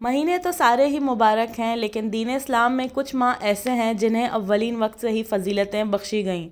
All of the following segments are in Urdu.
مہینے تو سارے ہی مبارک ہیں، لیکن دین اسلام میں کچھ ماہ ایسے ہیں جنہیں اولین وقت سے ہی فضیلتیں بخشی گئیں۔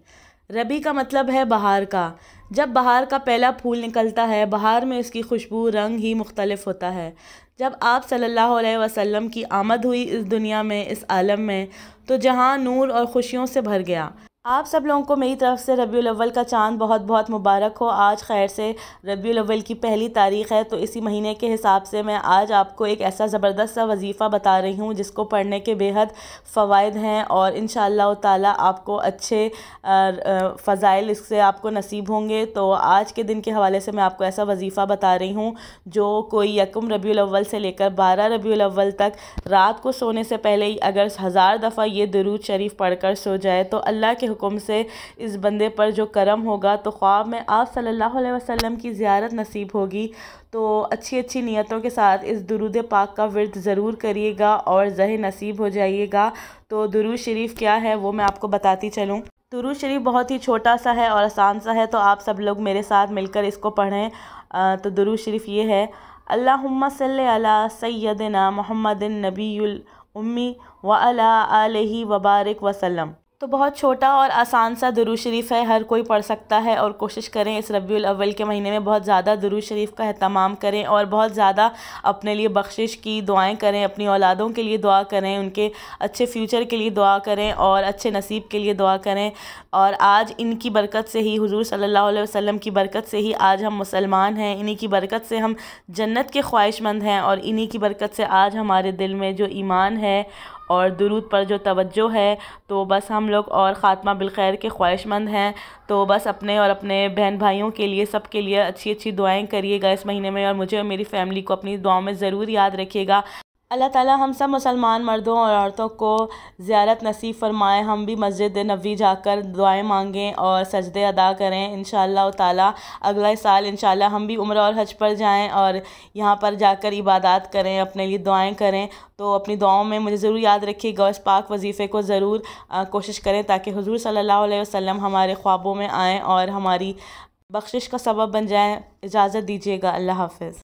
ربیع کا مطلب ہے بہار کا۔ جب بہار کا پہلا پھول نکلتا ہے، بہار میں اس کی خوشبو، رنگ ہی مختلف ہوتا ہے۔ جب آپ صلی اللہ علیہ وسلم کی آمد ہوئی اس دنیا میں، اس عالم میں، تو جہاں نور اور خوشیوں سے بھر گیا۔ آپ سب لوگوں کو میری طرف سے ربیع الاول کا چاند بہت بہت مبارک ہو۔ آج خیر سے ربیع الاول کی پہلی تاریخ ہے، تو اسی مہینے کے حساب سے میں آج آپ کو ایک ایسا زبردست سا وظیفہ بتا رہی ہوں جس کو پڑھنے کے بے حد فوائد ہیں، اور انشاءاللہ تعالیٰ آپ کو اچھے فضائل اس سے آپ کو نصیب ہوں گے۔ تو آج کے دن کے حوالے سے میں آپ کو ایسا وظیفہ بتا رہی ہوں جو کوئی یکم ربیع الاول سے لے کر 12 ربیع الاول تک رات کو سونے سے پہلے ہی اگر 1000 دفعہ یہ درود شریف پڑھ کر سو جائے تو اللہ کے حکم سے اس بندے پر جو کرم ہوگا، تو خواب میں آپ صلی اللہ علیہ وسلم کی زیارت نصیب ہوگی۔ تو اچھی اچھی نیتوں کے ساتھ اس درود پاک کا ورد ضرور کریے گا اور زہ نصیب ہو جائیے گا۔ تو درود شریف کیا ہے وہ میں آپ کو بتاتی چلوں۔ درود شریف بہت ہی چھوٹا سا ہے اور آسان سا ہے، تو آپ سب لوگ میرے ساتھ مل کر اس کو پڑھیں۔ تو درود شریف یہ ہے: اللہم صلی علی سیدنا محمد النبی الامی وعلی آلہ وبارک وسلم۔ تو بہت چھوٹا اور آسان سا درود شریف ہے، ہر کوئی پڑھ سکتا ہے، اور کوشش کریں اس ربیع الاول کے مہینے میں بہت زیادہ درود شریف کا اہتمام کریں اور بہت زیادہ اپنے لیے بخشش کی دعائیں کریں، اپنی اولادوں کے لیے دعا کریں، ان کے اچھے فیوچر کے لیے دعا کریں اور اچھے نصیب کے لیے دعا کریں۔ اور آج ان کی برکت سے ہی، حضور صلی اللہ علیہ وسلم کی برکت سے ہی آج ہم مسلمان ہیں، انہی کی برکت سے ہم جنت کے خواہش مند ہیں، اور انہی کی برکت سے آج ہمارے دل میں جو ایمان ہے اور درود پر جو توجہ ہے، تو بس ہم لوگ اور خاتمہ بالخیر کے خواہش مند ہیں۔ تو بس اپنے اور اپنے بہن بھائیوں کے لیے، سب کے لیے اچھی اچھی دعائیں کریے گا اس مہینے میں، اور مجھے اور میری فیملی کو اپنی دعاؤں میں ضرور یاد رکھیے گا۔ اللہ تعالیٰ ہم سب مسلمان مردوں اور عورتوں کو زیارت نصیب فرمائے، ہم بھی مسجد نبوی جا کر دعائیں مانگیں اور سجدے ادا کریں انشاءاللہ تعالیٰ۔ اگلے سال انشاءاللہ ہم بھی عمرہ اور حج پر جائیں اور یہاں پر جا کر عبادات کریں، اپنے لیے دعائیں کریں۔ تو اپنی دعاؤں میں مجھے ضرور یاد رکھیے گا، اس پاک وظیفے کو ضرور کوشش کریں تاکہ حضور صلی اللہ علیہ وسلم ہمارے خوابوں میں آئیں اور ہماری بخشش کا سبب بن جائیں۔ اجازت دیجیے گا، اللہ حافظ۔